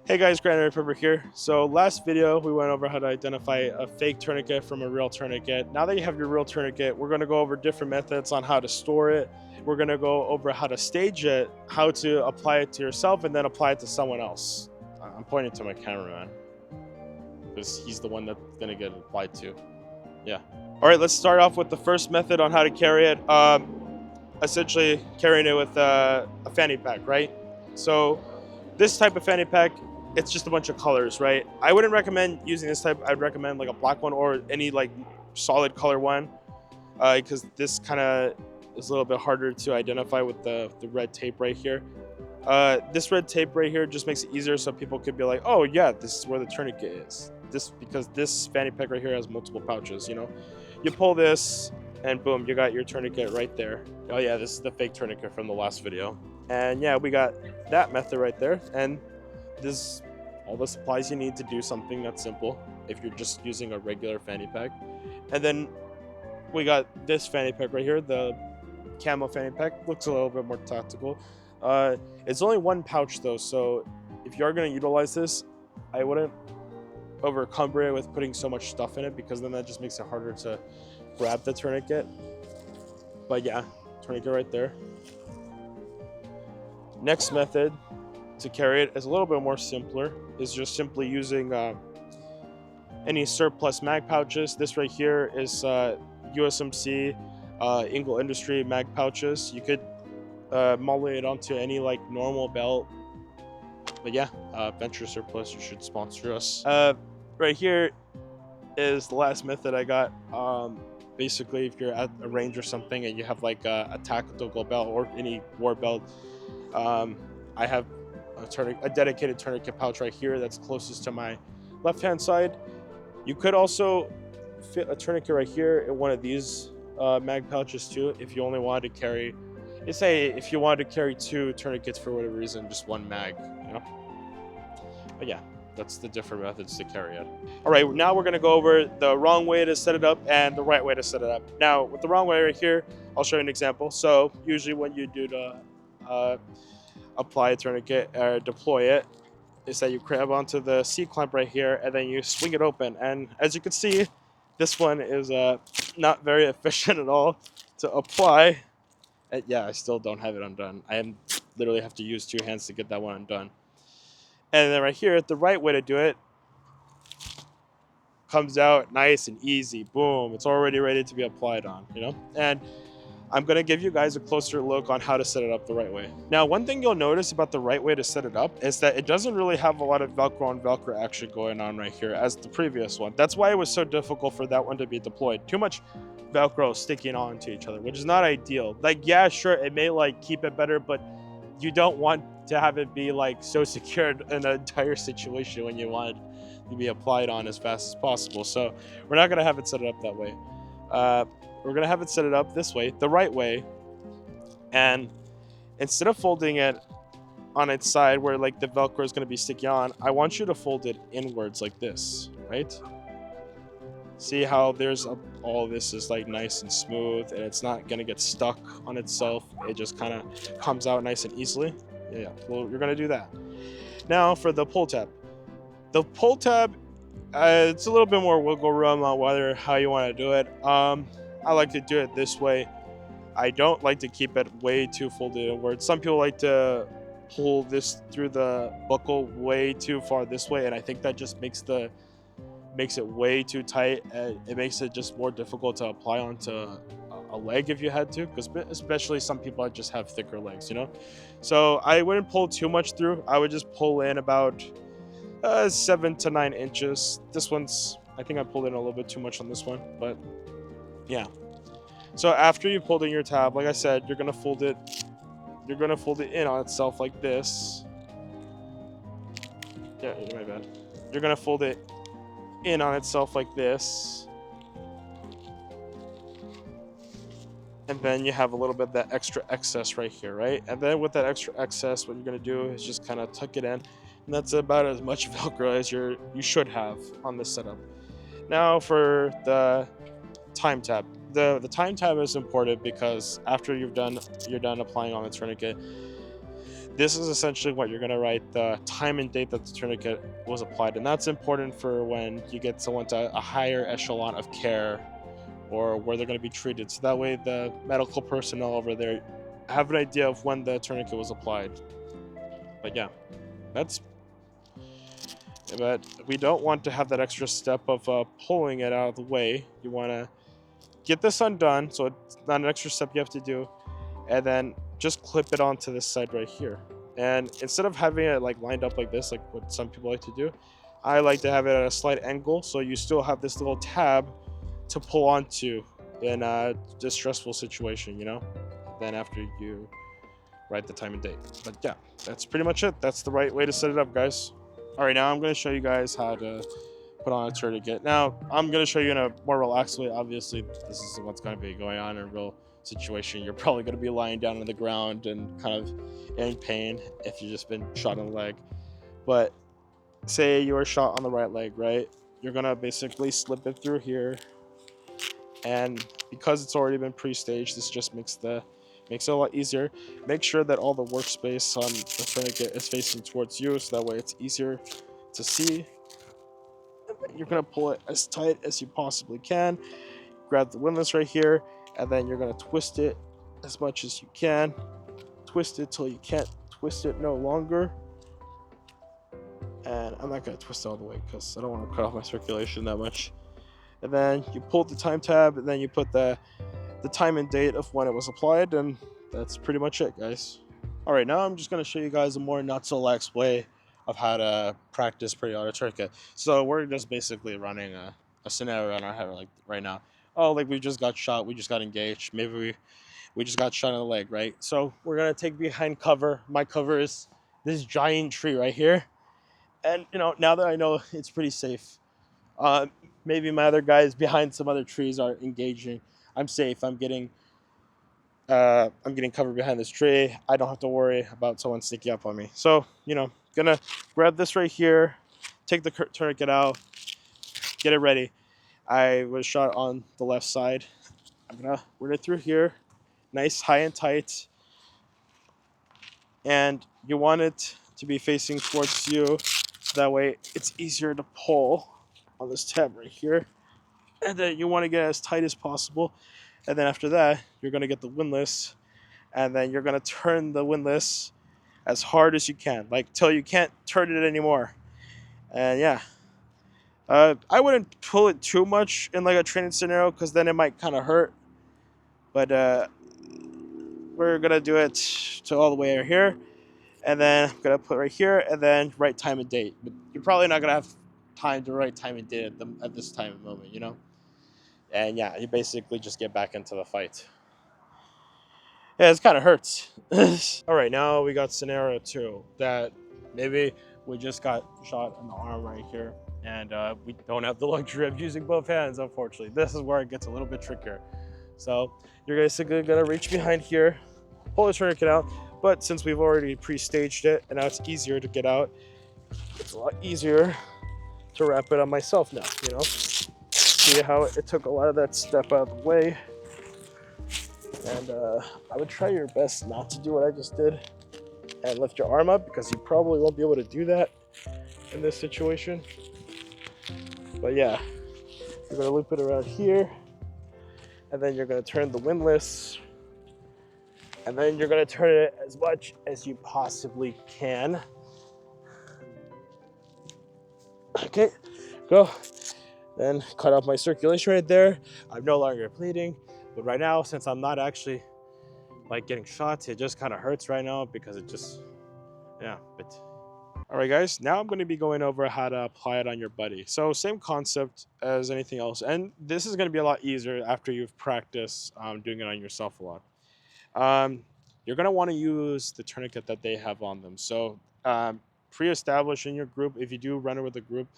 Hey guys, Granite Ripper here. So last video we went over how to identify a fake tourniquet from a real tourniquet. Now that you have your real tourniquet, we're going to go over different methods on how to store it. We're going to go over how to stage it, how to apply it to yourself, and then apply it to someone else. I'm pointing to my cameraman because he's the one that's going to get applied to. Yeah. All right, let's start off with the first method on how to carry it. Essentially carrying it with a fanny pack, right? So this type of fanny pack, it's just a bunch of colors, right? I wouldn't recommend using this type. I'd recommend like a black one or any like solid color one, because this kind of is a little bit harder to identify with the red tape right here. This red tape right here just makes it easier so people could be like, oh yeah, this is where the tourniquet is. Because this fanny pack right here has multiple pouches, you know? You pull this and boom, you got your tourniquet right there. Oh yeah, this is the fake tourniquet from the last video. And yeah, we got that method right there. And this is all the supplies you need to do something that's simple if you're just using a regular fanny pack. And then we got this fanny pack right here, the camo fanny pack. Looks a little bit more tactical. It's only one pouch though, so if you are going to utilize this, I wouldn't overcumber it with putting so much stuff in it, because then that just makes it harder to grab the tourniquet. But yeah, tourniquet right there. Next method to carry it is a little bit more simpler, is just simply using any surplus mag pouches. This right here is USMC Ingle Industry mag pouches. You could model it onto any like normal belt. But yeah, Venture Surplus, you should sponsor us. Right here is the last method I got. Basically, if you're at a range or something and you have like a tactical belt or any war belt, I have a dedicated tourniquet pouch right here that's closest to my left hand side. You could also fit a tourniquet right here in one of these mag pouches too, if you only wanted to carry, let's say if you wanted to carry two tourniquets for whatever reason, just one mag, you know. But yeah, that's the different methods to carry it. All right, now we're gonna go over the wrong way to set it up and the right way to set it up. Now with the wrong way right here, I'll show you an example. So usually when you do the apply a tourniquet or deploy it, is that you grab onto the C-clamp right here and then you swing it open. And as you can see, this one is not very efficient at all to apply. And yeah, I still don't have it undone. I literally have to use two hands to get that one undone. And then right here, the right way to do it comes out nice and easy. Boom, it's already ready to be applied on, you know? And I'm going to give you guys a closer look on how to set it up the right way. Now, one thing you'll notice about the right way to set it up is that it doesn't really have a lot of Velcro on Velcro action going on right here as the previous one. That's why it was so difficult for that one to be deployed. Too much Velcro sticking on to each other, which is not ideal. Like, yeah, sure, it may like keep it better, but you don't want to have it be like so secured in the entire situation when you want it to be applied on as fast as possible. So we're not going to have it set it up that way. We're going to have it set it up this way, the right way. And instead of folding it on its side where like the Velcro is going to be sticking on, I want you to fold it inwards like this, right? See how there's all this is like nice and smooth and it's not going to get stuck on itself. It just kind of comes out nice and easily. Yeah, well, you're going to do that. Now for the pull tab. The pull tab, it's a little bit more wiggle room on how you want to do it. I like to do it this way. I don't like to keep it way too folded inward. Some people like to pull this through the buckle way too far this way, and I think that just makes it way too tight, and it makes it just more difficult to apply onto a leg if you had to, because especially some people just have thicker legs, you know. So I wouldn't pull too much through. I would just pull in about 7 to 9 inches. This one's, I think I pulled in a little bit too much on this one, but yeah. So after you pulled in your tab, like I said, you're gonna fold it in on itself like this. Yeah, my bad. You're gonna fold it in on itself like this, and then you have a little bit of that extra excess right here, right? And then with that extra excess, what you're gonna do is just kind of tuck it in, and that's about as much Velcro as you should have on this setup. Now for the time tab. The time tab is important because after you're done applying on the tourniquet, this is essentially what you're gonna write the time and date that the tourniquet was applied, and that's important for when you get someone to a higher echelon of care or where they're gonna be treated. So that way the medical personnel over there have an idea of when the tourniquet was applied. But yeah, that's but we don't want to have that extra step of pulling it out of the way. You want to get this undone, so it's not an extra step you have to do, and then just clip it onto this side right here. And instead of having it like lined up like this, like what some people like to do, I like to have it at a slight angle, so you still have this little tab to pull onto in a distressful situation, you know. Then after you write the time and date. But yeah, that's pretty much it. That's the right way to set it up, guys. All right, now I'm going to show you guys how to put on a tourniquet. Now, I'm going to show you in a more relaxed way. Obviously, this is what's going to be going on in a real situation. You're probably going to be lying down on the ground and kind of in pain if you've just been shot in the leg. But say you were shot on the right leg, right? You're going to basically slip it through here. And because it's already been pre-staged, this just makes it a lot easier. Make sure that all the workspace on the tourniquet is facing towards you, so that way it's easier to see. You're gonna pull it as tight as you possibly can. Grab the windlass right here, and then you're gonna twist it as much as you can. Twist it till you can't twist it no longer. And I'm not gonna twist it all the way because I don't want to cut off my circulation that much. And then you pull the time tab, and then you put the time and date of when it was applied, and that's pretty much it, guys. All right, now I'm just going to show you guys a more not so lax way of how to practice pre-auto tourniquet. So we're just basically running a scenario in our head like right now. Oh, like we just got shot, we just got engaged, maybe we just got shot in the leg, right? So we're going to take behind cover. My cover is this giant tree right here, and you know, now that I know it's pretty safe, maybe my other guys behind some other trees are engaging. I'm safe. I'm getting covered behind this tree. I don't have to worry about someone sneaking up on me. So, you know, gonna grab this right here, take the tourniquet out, get it ready. I was shot on the left side. I'm gonna run it through here, nice, high and tight. And you want it to be facing towards you, so that way it's easier to pull on this tab right here. And then you want to get as tight as possible. And then after that, you're going to get the windlass, and then you're going to turn the windlass as hard as you can, like till you can't turn it anymore. And yeah, I wouldn't pull it too much in like a training scenario because then it might kind of hurt. But we're going to do it to all the way over here. And then I'm going to put right here and then write time and date. But you're probably not going to have time to write time and date at this time and moment, you know? And yeah, you basically just get back into the fight. Yeah, it kind of hurts. All right, now we got scenario 2 that maybe we just got shot in the arm right here, and we don't have the luxury of using both hands, unfortunately. This is where it gets a little bit trickier. So you're basically gonna reach behind here, pull the tourniquet out, but since we've already pre-staged it and now it's easier to get out, it's a lot easier to wrap it on myself now, you know? See how it took a lot of that step out of the way. And I would try your best not to do what I just did and lift your arm up, because you probably won't be able to do that in this situation. But yeah, you're gonna loop it around here, and then you're gonna turn the windlass, and then you're gonna turn it as much as you possibly can. Okay, go. Then cut off my circulation right there. I'm no longer bleeding, but right now, since I'm not actually like getting shot, it just kind of hurts right now because it just, yeah. But all right, guys, now I'm going to be going over how to apply it on your buddy. So same concept as anything else, and this is going to be a lot easier after you've practiced doing it on yourself a lot. You're going to want to use the tourniquet that they have on them. So pre-establish in your group, if you do run it with a group,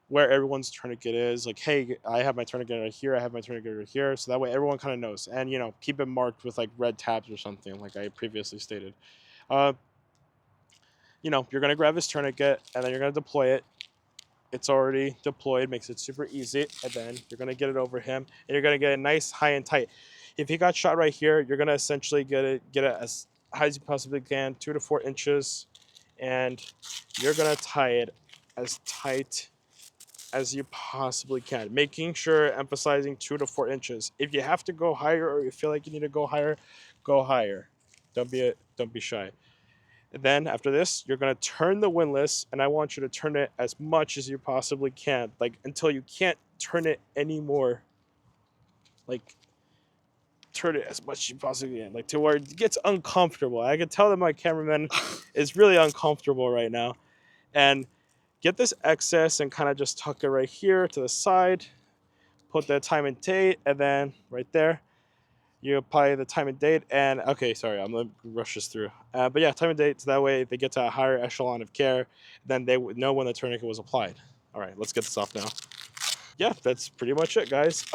where everyone's tourniquet is. Like, hey, I have my tourniquet right here, I have my tourniquet right here, so that way everyone kind of knows. And keep it marked with like red tabs or something, like I previously stated. uh you're gonna grab his tourniquet and then you're gonna deploy it. It's already deployed, makes it super easy. And then you're gonna get it over him, and you're gonna get it nice, high and tight. If he got shot right here, you're gonna essentially get it as high as you possibly can, 2 to 4 inches, and you're gonna tie it as tight as you possibly can, making sure, emphasizing 2 to 4 inches. If you have to go higher or you feel like you need to go higher, go higher. Don't be shy. And then after this, you're gonna turn the windlass, and I want you to turn it as much as you possibly can, like until you can't turn it anymore. Like, turn it as much as you possibly can, like to where it gets uncomfortable. I can tell that my cameraman is really uncomfortable right now. And get this excess and kind of just tuck it right here to the side. Put the time and date, and then right there, you apply the time and date. And okay, sorry, I'm gonna rush this through. But yeah, time and date, so that way they get to a higher echelon of care. Then they would know when the tourniquet was applied. All right, let's get this off now. Yeah, that's pretty much it, guys.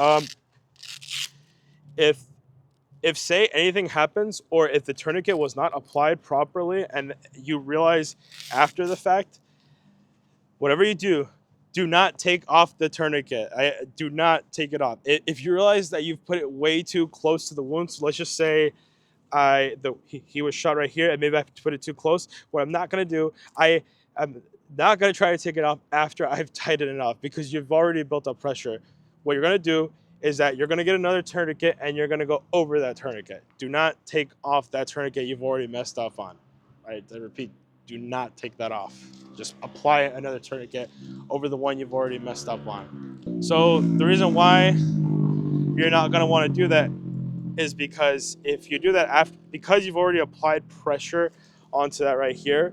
If say anything happens, or if the tourniquet was not applied properly and you realize after the fact, whatever you do not take off the tourniquet. Do not take it off. If you realize that you've put it way too close to the wound, so let's just say he was shot right here, and maybe I put it too close. What I'm not gonna do, I'm not gonna try to take it off after I've tightened it off, because you've already built up pressure. What you're gonna do is that you're gonna get another tourniquet and you're gonna go over that tourniquet. Do not take off that tourniquet you've already messed up on. I repeat, do not take that off. Just apply another tourniquet over the one you've already messed up on. So the reason why you're not gonna want to do that is because if you do that after, because you've already applied pressure onto that right here,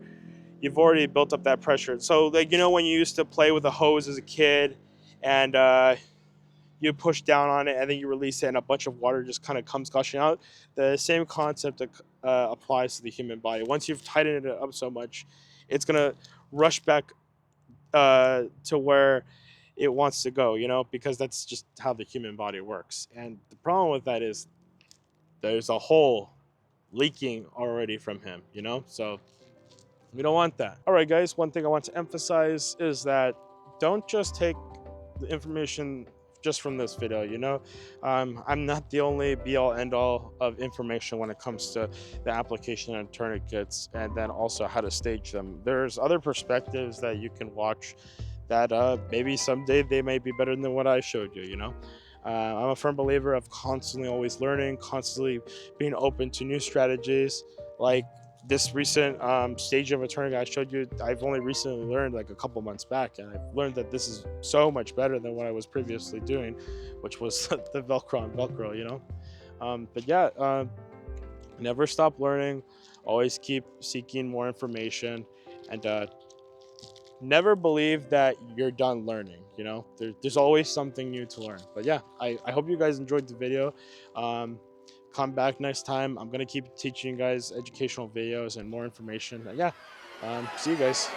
you've already built up that pressure. So like, when you used to play with a hose as a kid, and you push down on it and then you release it and a bunch of water just kind of comes gushing out, the same concept applies to the human body. Once you've tightened it up so much, it's gonna rush back to where it wants to go, because that's just how the human body works. And the problem with that is there's a hole leaking already from him, so we don't want that. All right, guys, one thing I want to emphasize is that don't just take the information just from this video. I'm not the only be all end all of information when it comes to the application of tourniquets, and then also how to stage them. There's other perspectives that you can watch that maybe someday they may be better than what I showed you. I'm a firm believer of constantly always learning, constantly being open to new strategies. Like this recent stage of a tourniquet I showed you, I've only recently learned, like a couple months back, and I've learned that this is so much better than what I was previously doing, which was the Velcro on Velcro. But yeah, never stop learning, always keep seeking more information, and never believe that you're done learning. There's always something new to learn. But yeah, I hope you guys enjoyed the video. Come back next time. I'm gonna keep teaching you guys educational videos and more information. Yeah, see you guys.